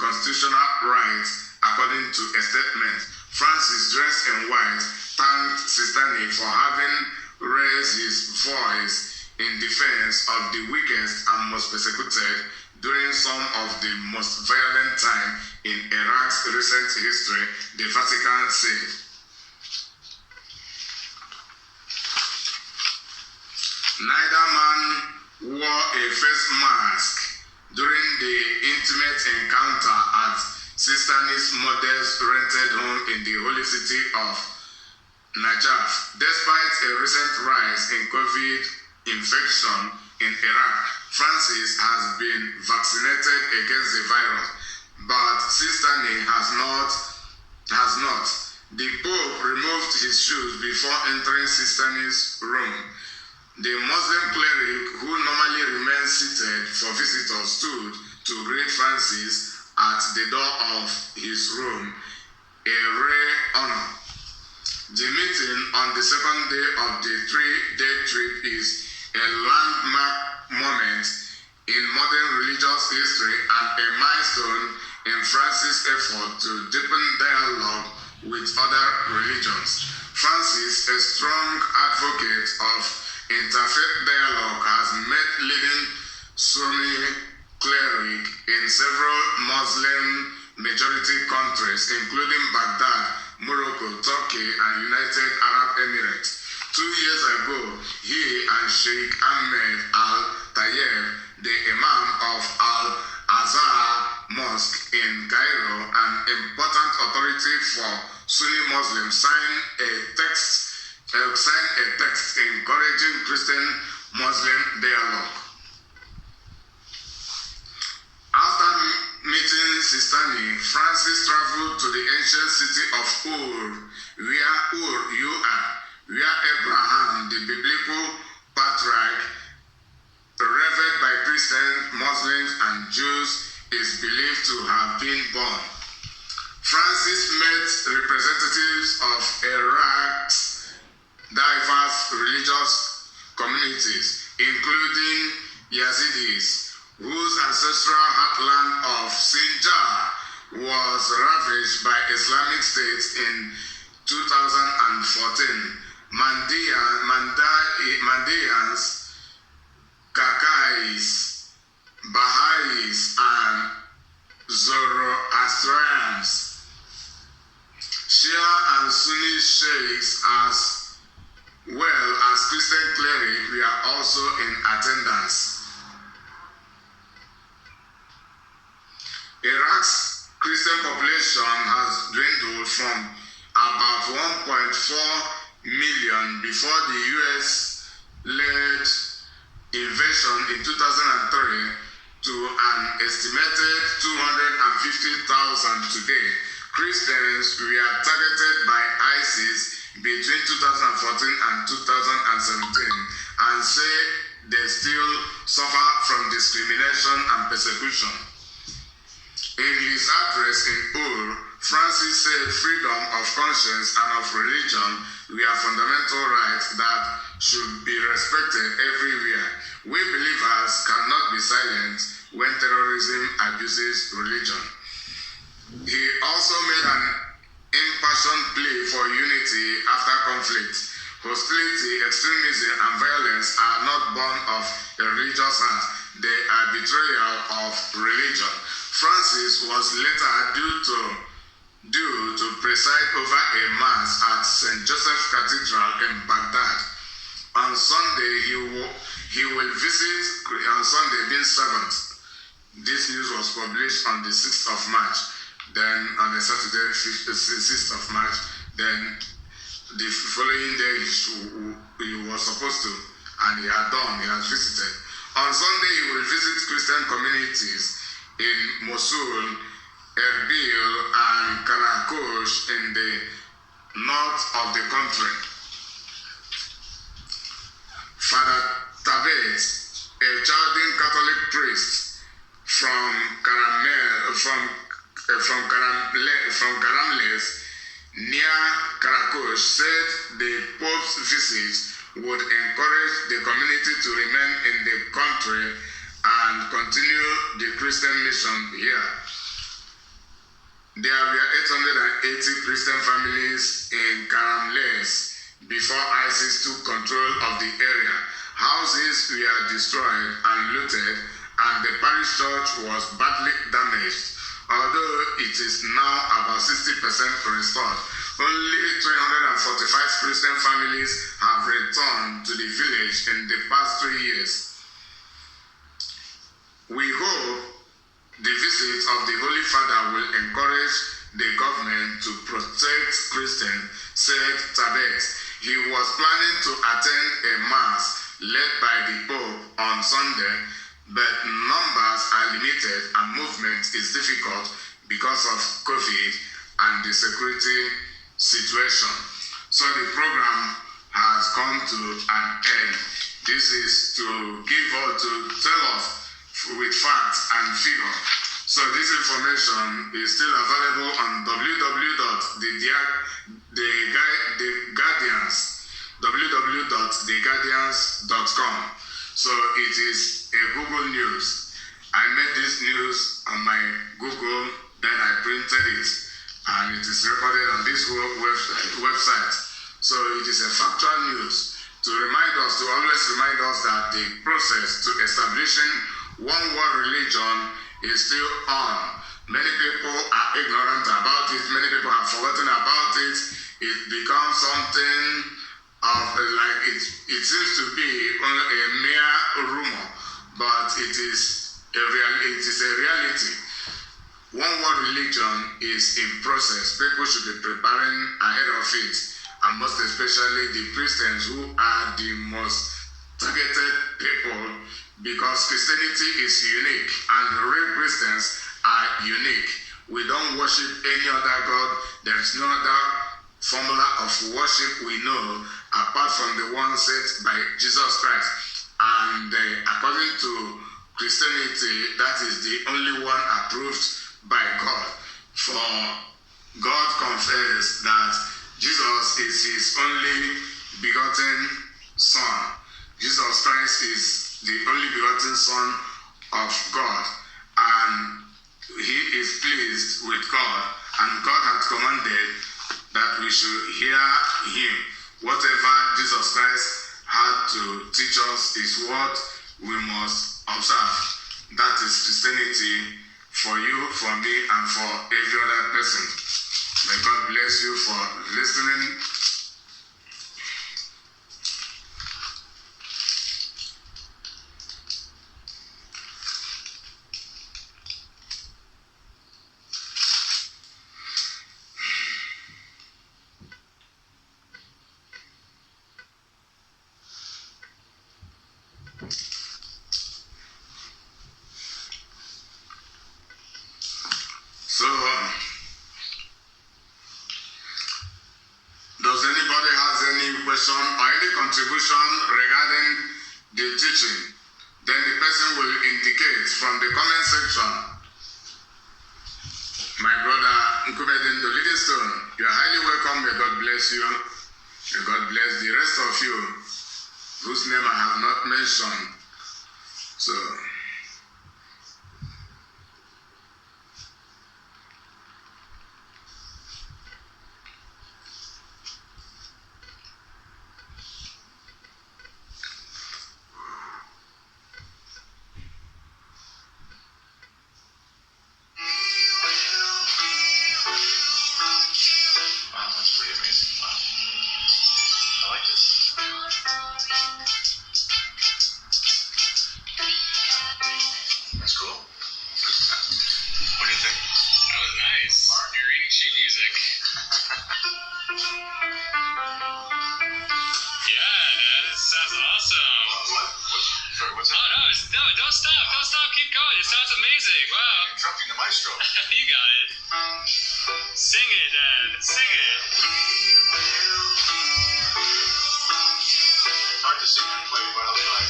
constitutional rights, according to a statement. Francis, dressed in white, thanked Sistani for having raised his voice in defense of the weakest and most persecuted during some of the most violent time in Iraq's recent history, the Vatican said. Neither man wore a face mask during the intimate encounter at Sistani's modest rented home in the holy city of Najaf. Despite a recent rise in COVID infection in Iraq, Francis has been vaccinated against the virus, but Sistani has not. The Pope removed his shoes before entering Sistani's room. The Muslim cleric, who normally remains seated for visitors, stood to greet Francis at the door of his room, a rare honor. The meeting on the second day of the three-day trip is a landmark moment in modern religious history and a milestone in Francis' effort to deepen dialogue with other religions. Francis, a strong advocate of interfaith dialogue, has met leading Sunni clerics in several Muslim-majority countries, including Baghdad, Morocco, Turkey, and United Arab Emirates. 2 years ago, he and Sheikh Ahmed Al-Tayeb, the Imam of Al-Azhar Mosque in Cairo, an important authority for Sunni Muslims, signed a text encouraging Christian-Muslim dialogue. After meeting Sistani, Francis traveled to the ancient city of Ur, where Abraham, the biblical patriarch, revered by Christians, Muslims, and Jews, is believed to have been born. Francis met representatives of Iraq's diverse religious communities, including Yazidis, whose ancestral heartland of Sinjar was ravaged by Islamic State in 2014. Mandayans, Kakais, Baha'is, and Zoroastrians. Shia and Sunni sheikhs, as well as Christian clerics, were also in attendance. Iraq's Christian population has dwindled from about 1.4 million before the US-led invasion in 2003 to an estimated 250,000 today. Christians were targeted by ISIS between 2014 and 2017 and say they still suffer from discrimination and persecution. In his address in Ur, Francis said freedom of conscience and of religion were fundamental rights that should be respected everywhere. We believers cannot be silent when terrorism abuses religion. He also made an impassioned plea for unity after conflict. Hostility, extremism, and violence are not born of a religious act. They are betrayal of religion. Francis was later due to preside over a mass at St. Joseph's Cathedral in Baghdad. On Sunday, he will visit, on Sunday being 7th. This news was published on the 6th of March. Then on the Saturday, 6th of March, then the following day he was supposed to, and he has visited. On Sunday, he will visit Christian communities in Mosul, Erbil, and Karakosh in the north of the country. Father Tabet, a Chaldean Catholic priest from Karamles near Karakosh, said the Pope's visit would encourage the community to remain in the country and continue the Christian mission here. There were 880 Christian families in Karamles before ISIS took control of the area. Houses were destroyed and looted, and the parish church was badly damaged. Although it is now about 60% restored, only 345 Christian families have returned to the village in the past 3 years. We hope the visit of the Holy Father will encourage the government to protect Christians, said Tabet. He was planning to attend a mass led by the Pope on Sunday, but numbers are limited and movement is difficult because of COVID and the security situation. So the program has come to an end. This is to tell us with facts and figures. So this information is still available on www.theguardians.com. So it is a Google News. I made this news on my Google, then I printed it, and it is recorded on this website. So it is a factual news to always remind us that the process to establishing one world religion is still on. Many people are ignorant about it. Many people have forgotten about it. It becomes something of it seems to be only a mere rumor, but it is a reality. One world religion is in process. People should be preparing ahead of it, and most especially the Christians, who are the most targeted people, because Christianity is unique and real Christians are unique. We don't worship any other God. There is no other formula of worship we know apart from the one set by Jesus Christ. And according to Christianity, that is the only one approved by God. For God confessed that Jesus is his only begotten Son. Jesus Christ is the only begotten Son of God, and he is pleased with God, and God has commanded that we should hear him. Whatever Jesus Christ had to teach us is what we must observe. That is Christianity for you, for me, and for every other person. May God bless you for listening. So, does anybody has any question or any contribution regarding the teaching? Then the person will indicate from the comment section. My brother Nkubedin Livingstone, you are highly welcome. May God bless you. May God bless the rest of you whose name I have not mentioned. So, that's cool. What do you think? That was nice. You're reading sheet music. Yeah, that sounds awesome. What? Sorry, what's that? Oh, no, don't stop. Don't stop. Keep going. It sounds amazing. Wow. Interrupting the maestro. You got it. Sing it, Dad. Sing it. It's hard to sing and play, but I'll try.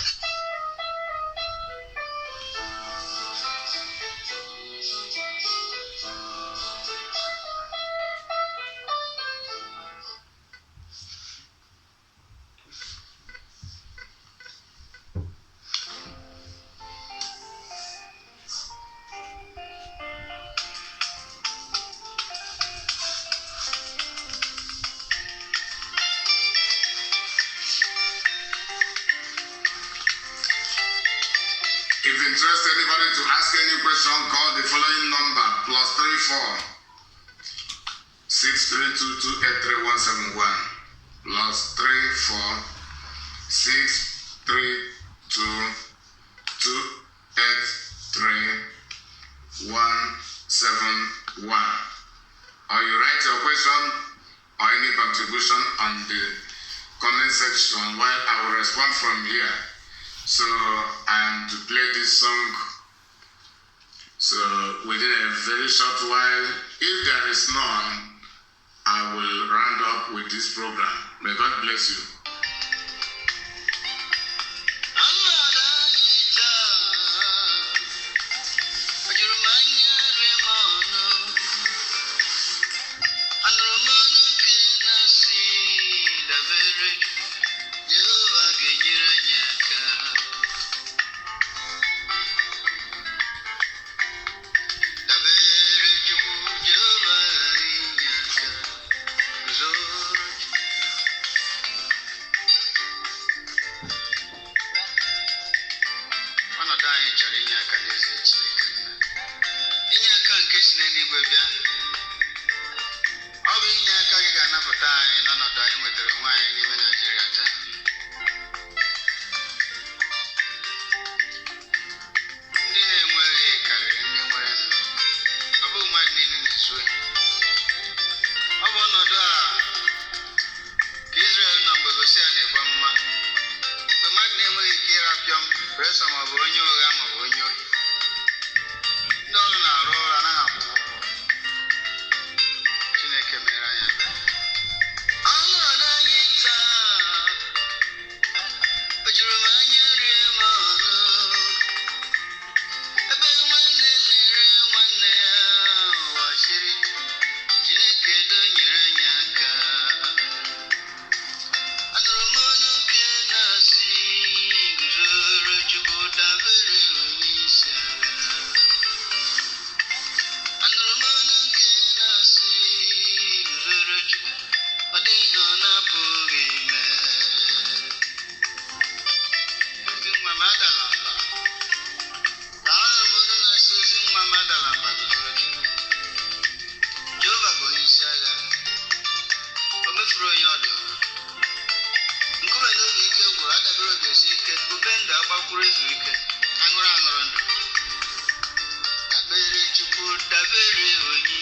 interested, anybody to ask any question, call the following number, +34 632283171, +34 632283171. Or you write your question or any contribution on the comment section while I will respond from here. So I am to play this song. So within a very short while, if there is none, I will round up with this program. May God bless you. Dabere Chukwu, dabere onye